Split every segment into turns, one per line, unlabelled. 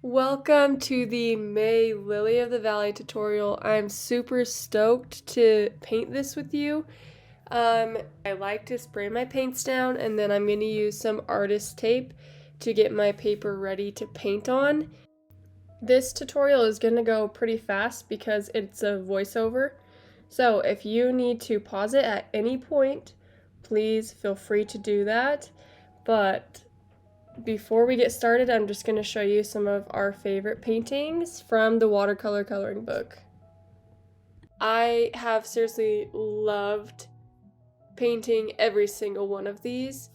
Welcome to the May Lily of the Valley tutorial. I'm super stoked to paint this with you. I like to spray my paints down and then I'm going to use some artist tape to get my paper ready to paint on. This tutorial is going to go pretty fast because it's a voiceover. So if you need to pause it at any point, please feel free to do that. But before we get started, I'm just going to show you some of our favorite paintings from the Watercolor Coloring Book. I have seriously loved painting every single one of these,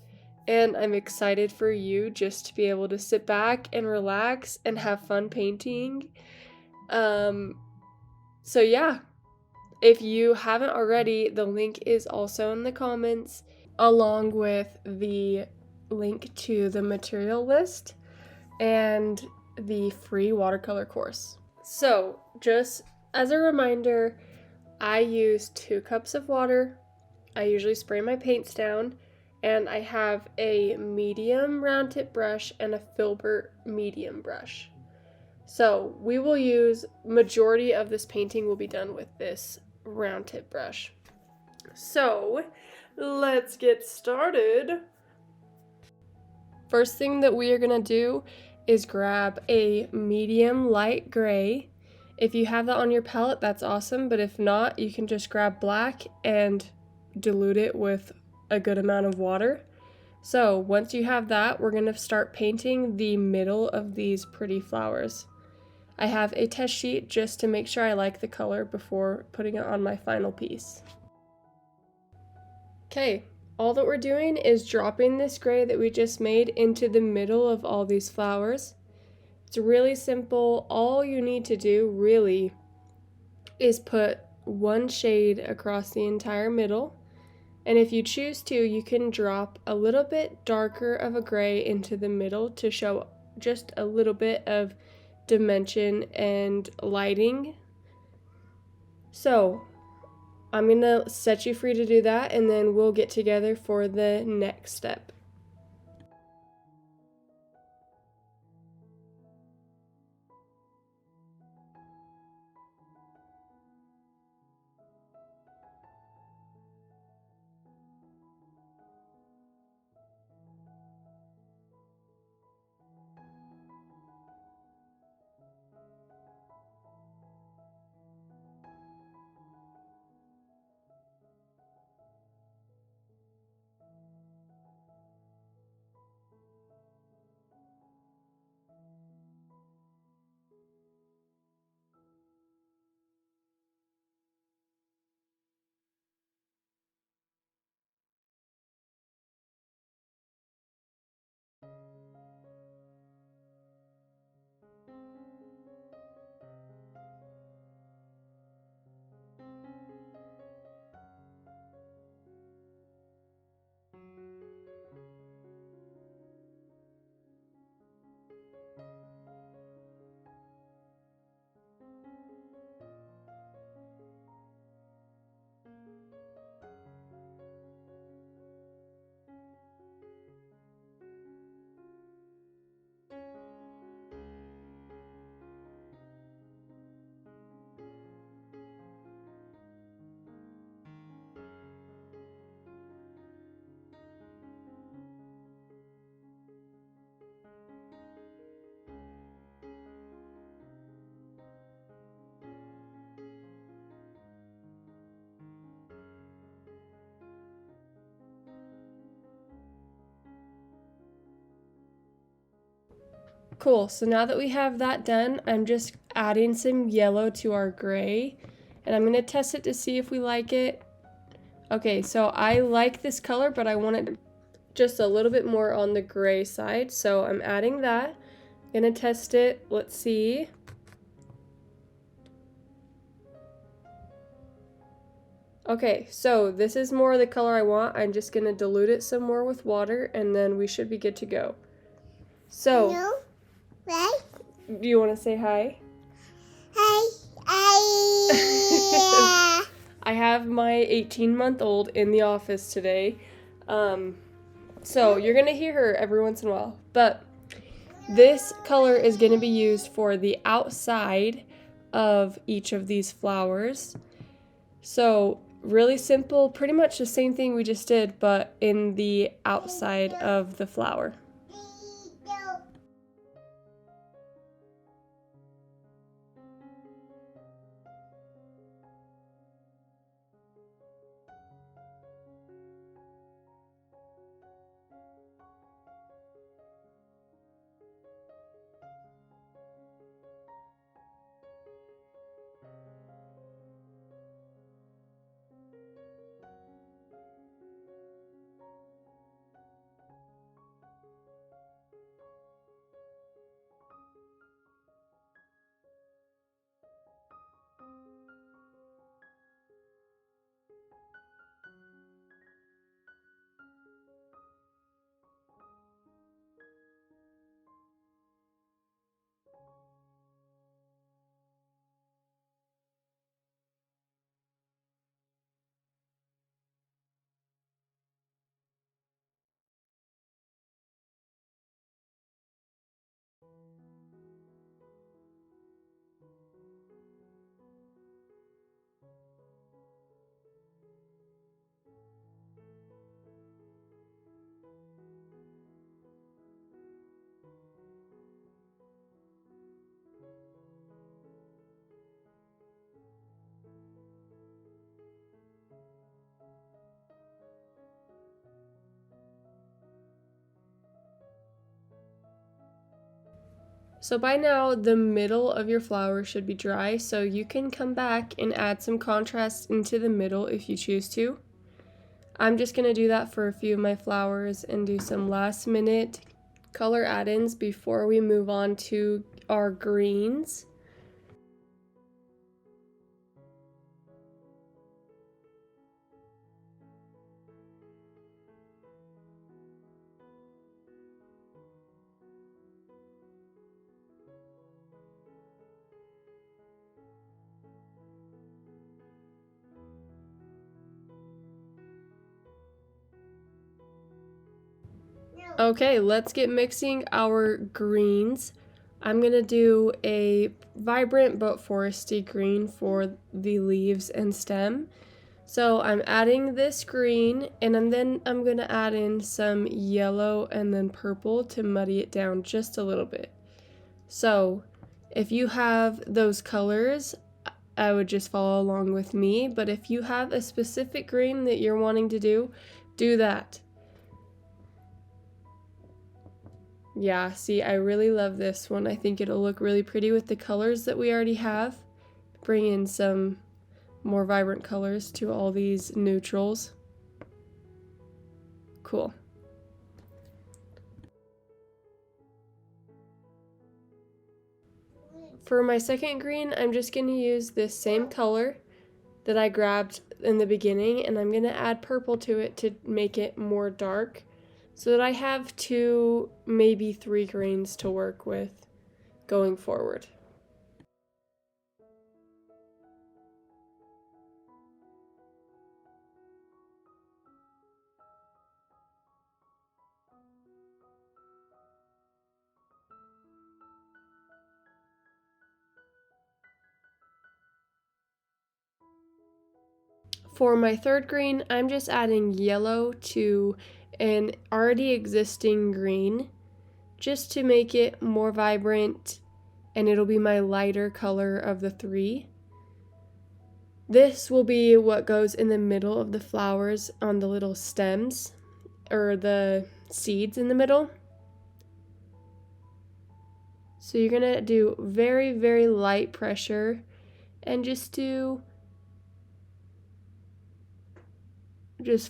and I'm excited for you just to be able to sit back and relax and have fun painting. So yeah, if you haven't already, the link is also in the comments, along with the link to the material list and the free watercolor course. So just as a reminder, I use 2 cups of water. I usually spray my paints down, and I have a medium round tip brush and a filbert medium brush. So we will use, majority of this painting will be done with this round tip brush. So let's get started. First thing that we are going to do is grab a medium light gray. If you have that on your palette, that's awesome, but if not, you can just grab black and dilute it with a good amount of water. So once you have that, we're going to start painting the middle of these pretty flowers. I have a test sheet just to make sure I like the color before putting it on my final piece. Okay. All that we're doing is dropping this gray that we just made into the middle of all these flowers. It's really simple. All you need to do really is put one shade across the entire middle. And if you choose to, you can drop a little bit darker of a gray into the middle to show just a little bit of dimension and lighting. So I'm going to set you free to do that, and then we'll get together for the next step. Cool, so now that we have that done, I'm just adding some yellow to our gray, and I'm going to test it to see if we like it. Okay, so I like this color, but I want it just a little bit more on the gray side, so I'm adding that. I'm going to test it. Let's see. Okay, so this is more the color I want. I'm just going to dilute it some more with water, and then we should be good to go. So,
hello? Right?
Do you want to say hi?
Hi. Hi.
I have my 18-month-old in the office today. So you're going to hear her every once in a while. But This color is going to be used for the outside of each of these flowers. So really simple, pretty much the same thing we just did, but in the outside of the flower. So by now, the middle of your flower should be dry, so you can come back and add some contrast into the middle if you choose to. I'm just going to do that for a few of my flowers and do some last minute color add-ins before we move on to our greens. Okay, let's get mixing our greens. I'm going to do a vibrant but foresty green for the leaves and stem. So I'm adding this green, and then I'm going to add in some yellow and then purple to muddy it down just a little bit. So if you have those colors, I would just follow along with me, but if you have a specific green that you're wanting to do that. Yeah, see, I really love this one. I think it'll look really pretty with the colors that we already have. Bring in some more vibrant colors to all these neutrals. Cool. For my second green, I'm just going to use this same color that I grabbed in the beginning, and I'm going to add purple to it to make it more dark so that I have 2, maybe 3 greens to work with going forward. For my third green, I'm just adding yellow to an already existing green just to make it more vibrant, and it'll be my lighter color of the 3. This will be what goes in the middle of the flowers on the little stems, or the seeds in the middle. So you're going to do very, very light pressure and just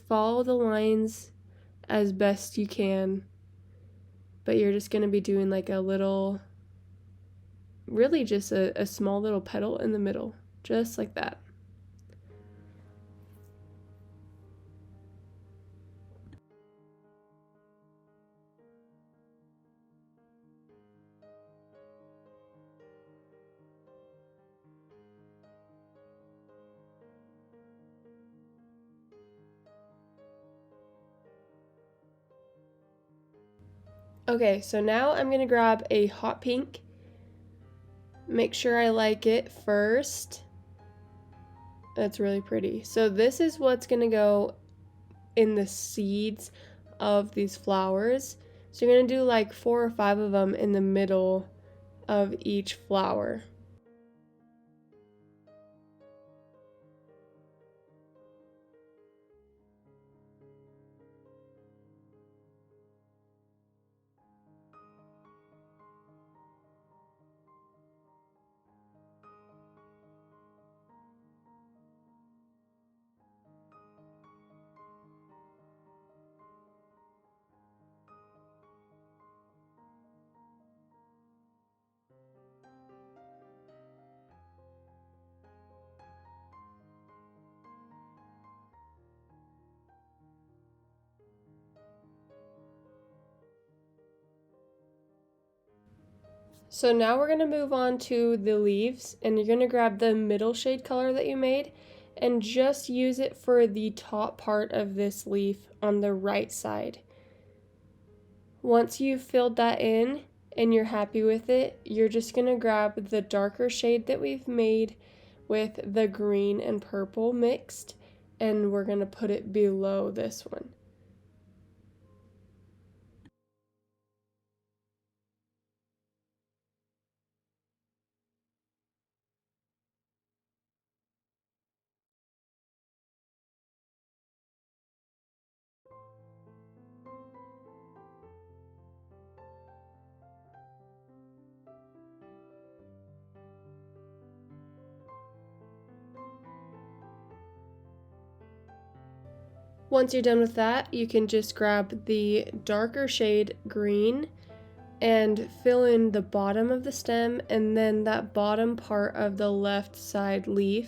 follow the lines as best you can. But you're just going to be doing like a little, really just a small little petal in the middle, just like that. Okay, so now I'm gonna grab a hot pink. Make sure I like it first. That's really pretty. So this is what's gonna go in the seeds of these flowers. So you're gonna do like 4 or 5 of them in the middle of each flower. So now we're going to move on to the leaves, and you're going to grab the middle shade color that you made and just use it for the top part of this leaf on the right side. Once you've filled that in and you're happy with it, you're just going to grab the darker shade that we've made with the green and purple mixed, and we're going to put it below this one. Once you're done with that, you can just grab the darker shade green and fill in the bottom of the stem and then that bottom part of the left side leaf.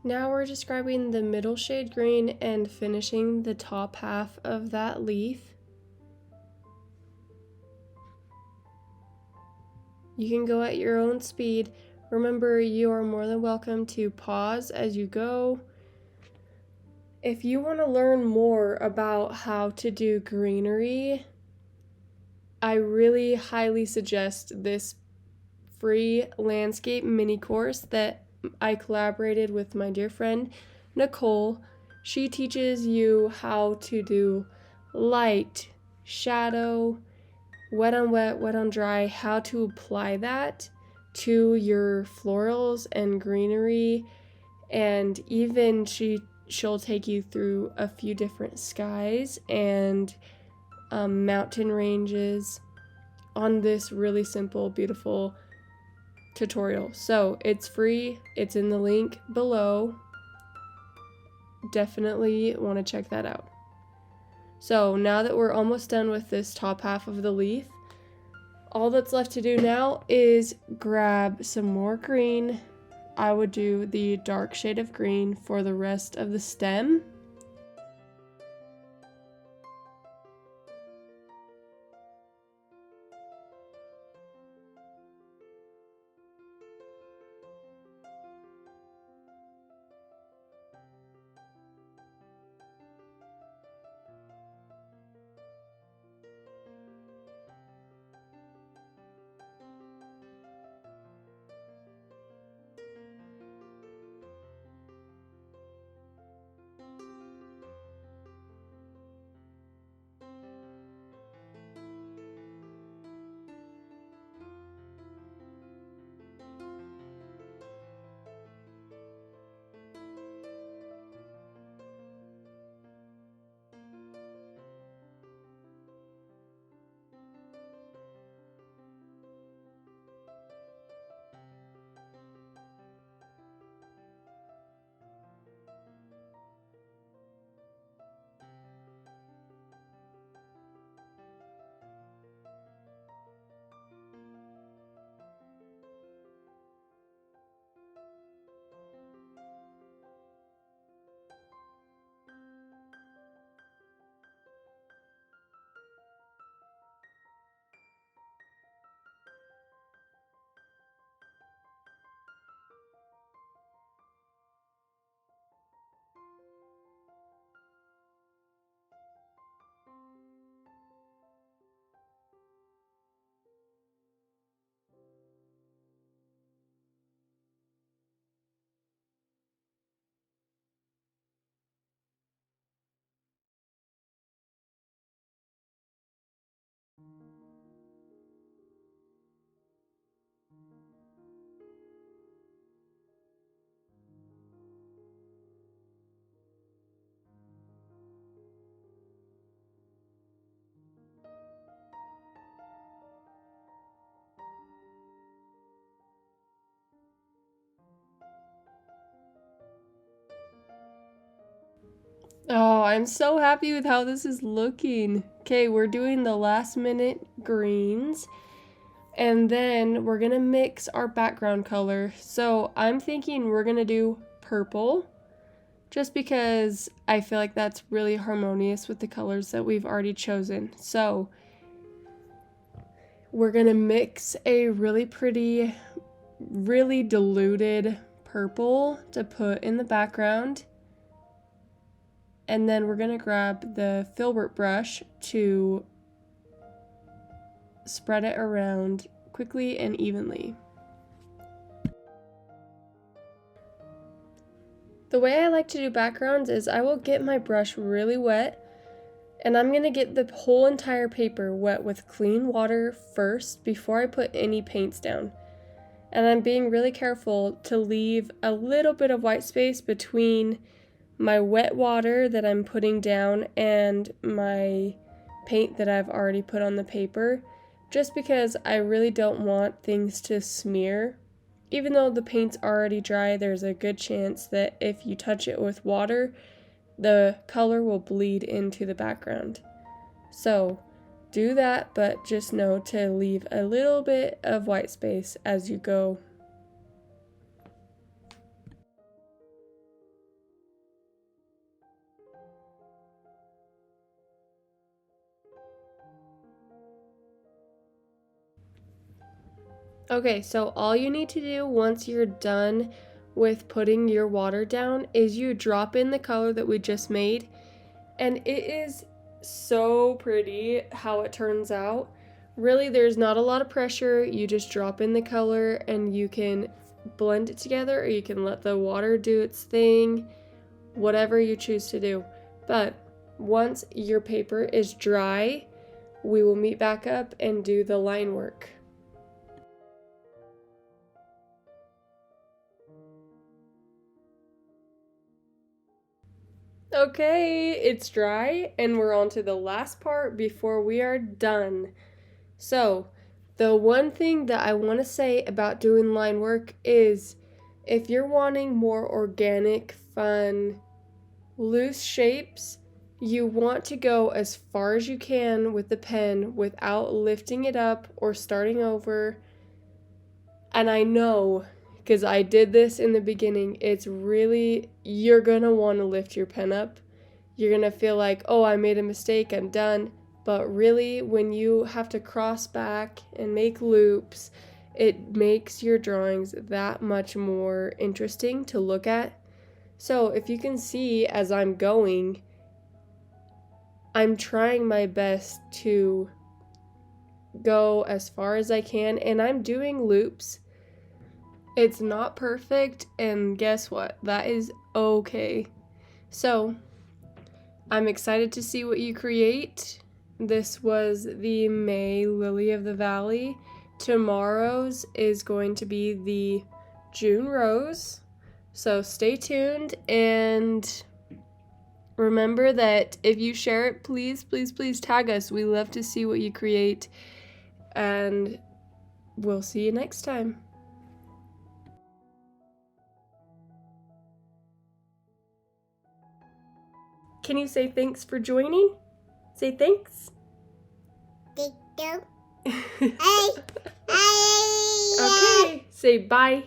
Now we're just grabbing the middle shade green and finishing the top half of that leaf. You can go at your own speed. Remember, you are more than welcome to pause as you go. If you want to learn more about how to do greenery, I really highly suggest this free landscape mini course that I collaborated with my dear friend Nicole. She teaches you how to do light, shadow, wet on wet, wet on dry, how to apply that to your florals and greenery, and even she'll take you through a few different skies and mountain ranges on this really simple, beautiful tutorial. So it's free, it's in the link below. Definitely want to check that out. So now that we're almost done with this top half of the leaf, all that's left to do now is grab some more green. I would do the dark shade of green for the rest of the stem. Oh, I'm so happy with how this is looking. Okay, we're doing the last minute greens. And then we're gonna mix our background color. So I'm thinking we're gonna do purple, just because I feel like that's really harmonious with the colors that we've already chosen. So we're gonna mix a really pretty, really diluted purple to put in the background. And then we're gonna grab the filbert brush to spread it around quickly and evenly. The way I like to do backgrounds is I will get my brush really wet, and I'm going to get the whole entire paper wet with clean water first before I put any paints down. And I'm being really careful to leave a little bit of white space between my wet water that I'm putting down and my paint that I've already put on the paper, just because I really don't want things to smear. Even though the paint's already dry, there's a good chance that if you touch it with water, the color will bleed into the background. So do that, but just know to leave a little bit of white space as you go. Okay, so all you need to do once you're done with putting your water down is you drop in the color that we just made, and it is so pretty how it turns out. Really, there's not a lot of pressure. You just drop in the color and you can blend it together, or you can let the water do its thing, whatever you choose to do. But once your paper is dry, we will meet back up and do the line work. Okay, it's dry, and we're on to the last part before we are done. So, the one thing that I want to say about doing line work is if you're wanting more organic, fun, loose shapes, you want to go as far as you can with the pen without lifting it up or starting over. And I know, because I did this in the beginning, it's really, you're going to want to lift your pen up. You're going to feel like, oh, I made a mistake, I'm done. But really, when you have to cross back and make loops, it makes your drawings that much more interesting to look at. So if you can see as I'm going, I'm trying my best to go as far as I can, and I'm doing loops. It's not perfect, and guess what? That is okay. So, I'm excited to see what you create. This was the May Lily of the Valley. Tomorrow's is going to be the June Rose. So stay tuned, and remember that if you share it, please, please, please tag us. We love to see what you create, and we'll see you next time. Can you say thanks for joining? Say thanks.
Hey. Hey.
Okay, say bye.